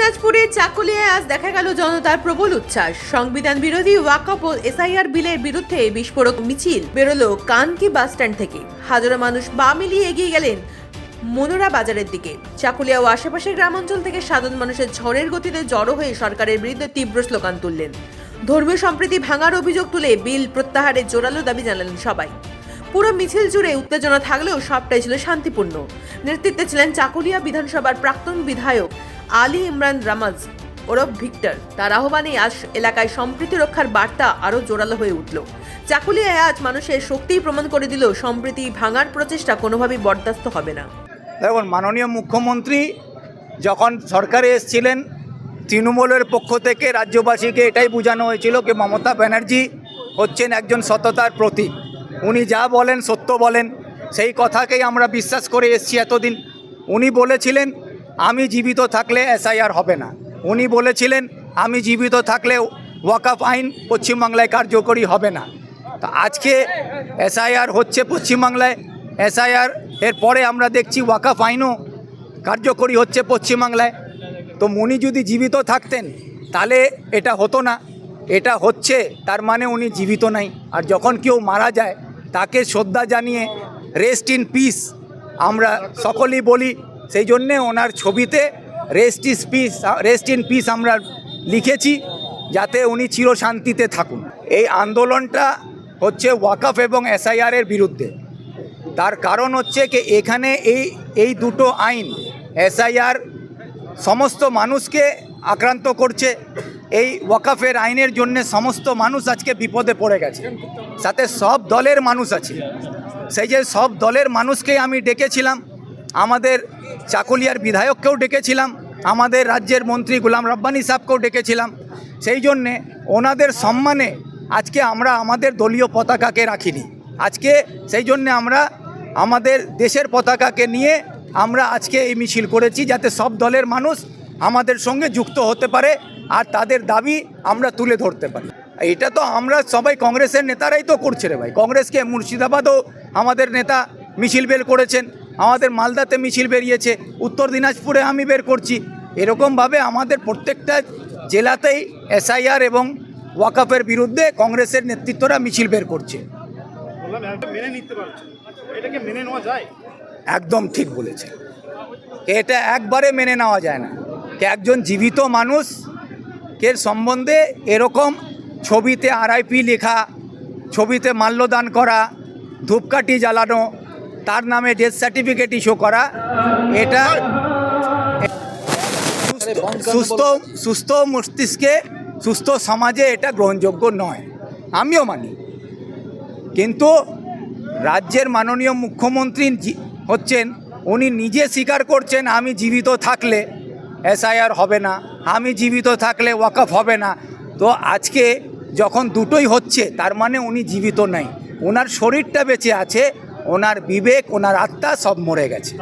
দিনাজপুরের চাকুলিয়ায় আজ দেখা গেল জনতার প্রবল উচ্ছ্বাস। সংবিধান বিরোধী ওয়াকফ ও এসআইআর বিলের বিরুদ্ধে বিস্ফোরক মিছিল বেরোলো কানকি বাসস্ট্যান্ড থেকে। হাজারো মানুষ পা মিলিয়ে এগিয়ে গেলেন মনোরা বাজারের দিকে। চাকুলিয়া ও আশেপাশের গ্রামাঞ্চল থেকে সাধারণ মানুষের ঝড়ের গতিতে জড়ো হয়ে সরকারের বিরুদ্ধে তীব্র স্লোগান তুললেন। ধর্মীয় সম্প্রীতি ভাঙার অভিযোগ তুলে বিল প্রত্যাহারের জোরালো দাবি জানালেন সবাই। পুরো মিছিল জুড়ে উত্তেজনা থাকলেও সবটাই ছিল শান্তিপূর্ণ। নেতৃত্বে ছিলেন চাকুলিয়া বিধানসভার প্রাক্তন বিধায়ক আলী ইমরান রামাজ ওরফ ভিক্টর। তার আহ্বানে আজ এলাকায় সম্প্রীতি রক্ষার বার্তা আরও জোরালো হয়ে উঠল। চাকুলিয়ায় আজ মানুষের শক্তিই প্রমাণ করে দিল সম্প্রীতি ভাঙার প্রচেষ্টা কোনোভাবেই বরদাস্ত হবে না। দেখুন, মাননীয় মুখ্যমন্ত্রী যখন সরকারে এসেছিলেন, তৃণমূলের পক্ষ থেকে রাজ্যবাসীকে এটাই বোঝানো হয়েছিল যে মমতা ব্যানার্জি হচ্ছেন একজন সততার প্রতীক। উনি যা বলেন সত্য বলেন, সেই কথাকেই আমরা বিশ্বাস করে এসেছি এতদিন। উনি বলেছিলেন আমি জীবিত থাকলে এসআইআর হবে না। উনি বলেছিলেন আমি জীবিত থাকলে ওয়াকফ আইন পশ্চিমবাংলায় কার্যকরী হবে না। তো আজকে এসআইআর হচ্ছে পশ্চিমবাংলায়। এসআইআর এর পরে আমরা দেখছি ওয়াকফ আইনও কার্যকরী হচ্ছে পশ্চিমবাংলায়। তো উনি যদি জীবিত থাকতেন তাহলে এটা হতো না। এটা হচ্ছে, তার মানে উনি জীবিত নাই। আর যখন কেউ মারা যায় তাকে শ্রদ্ধা জানিয়ে রেস্ট ইন পিস আমরা সকলেই বলি। সেই জন্যে ওনার ছবিতে রেস্ট ইন পিস আমরা লিখেছি, যাতে উনি চিরশান্তিতে থাকুন। এই আন্দোলনটা হচ্ছে ওয়াকফ এবং এসআইআরের বিরুদ্ধে। তার কারণ হচ্ছে কি এখানে এই দুটো আইন, এসআইআর সমস্ত মানুষকে আক্রান্ত করছে। এই ওয়াকফের আইনের জন্য সমস্ত মানুষ আজকে বিপদে পড়ে গেছে। সাথে সব দলের মানুষ আছে। সেই যে সব দলের মানুষকেই আমি ডেকেছিলাম, আমাদের চাকুলিয়ার বিধায়ককেও ডেকেছিলাম, আমাদের রাজ্যের মন্ত্রী গোলাম রব্বানী সাহেবকেও ডেকেছিলাম। সেই জন্যে ওনাদের সম্মানে আজকে আমরা আমাদের দলীয় পতাকাকে রাখিনি। আজকে সেই জন্যে আমরা আমাদের দেশের পতাকাকে নিয়ে আমরা আজকে এই মিছিল করেছি, যাতে সব দলের মানুষ আমাদের সঙ্গে যুক্ত হতে পারে আর তাদের দাবি আমরা তুলে ধরতে পারি। এটা তো আমরা সবাই কংগ্রেসের নেতারাই তো করছে রে ভাই। কংগ্রেসকে মুর্শিদাবাদও আমাদের নেতা মিছিল বের করেছেন, আমাদের মালদাতে মিছিল বেরিয়েছে, উত্তর দিনাজপুরে আমি বের করছি। এরকমভাবে আমাদের প্রত্যেকটা জেলাতেই এসআইআর এবং ওয়াকফের বিরুদ্ধে কংগ্রেসের নেতৃত্বরা মিছিল বের করছে। একদম ঠিক বলেছে, এটা একবারে মেনে নেওয়া যায় না। একজন জীবিত মানুষকে সম্বন্ধে এরকম ছবিতে RIP লেখা, ছবিতে মাল্যদান করা, ধূপকাঠি জ্বালানো, তার নামে ডেথ সার্টিফিকেট ইস্যু করা, এটা সুস্থ মস্তিষ্কে সুস্থ সমাজে এটা গ্রহণযোগ্য নয়, আমিও মানি। কিন্তু রাজ্যের মাননীয় মুখ্যমন্ত্রী হচ্ছেন, উনি নিজে স্বীকার করছেন আমি জীবিত থাকলে এসআইআর হবে না, আমি জীবিত থাকলে ওয়াকফ হবে না। তো আজকে যখন দুটোই হচ্ছে, তার মানে উনি জীবিত নাই। ওনার শরীরটা বেঁচে আছে, ওনার বিবেক, ওনার আত্মা সব মরে গেছে।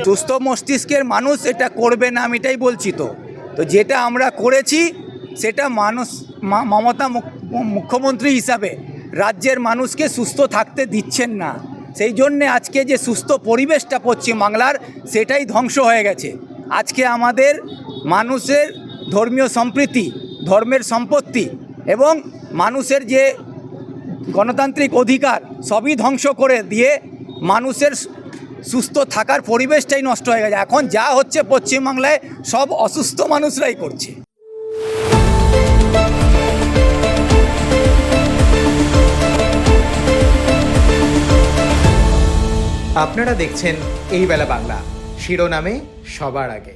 সুস্থ মস্তিষ্কের মানুষ এটা করবে না, আমি এটাই বলছি। তো যেটা আমরা করেছি সেটা মমতা মুখ্যমন্ত্রী হিসাবে রাজ্যের মানুষকে সুস্থ থাকতে দিচ্ছেন না। সেই জন্যে আজকে যে সুস্থ পরিবেশটা পশ্চিমবাংলার, সেটাই ধ্বংস হয়ে গেছে। আজকে আমাদের মানুষের ধর্মীয় সম্প্রীতি, ধর্মের সম্পত্তি এবং মানুষের যে গণতান্ত্রিক অধিকার সবই ধ্বংস করে দিয়ে মানুষের সুস্থ থাকার পরিবেশটাই নষ্ট হয়ে গেছে। এখন যা হচ্ছে পশ্চিমবাংলায় সব অসুস্থ মানুষরাই করছে। আপনারা দেখছেন এই বেলা বাংলা, শিরোনামে সবার আগে।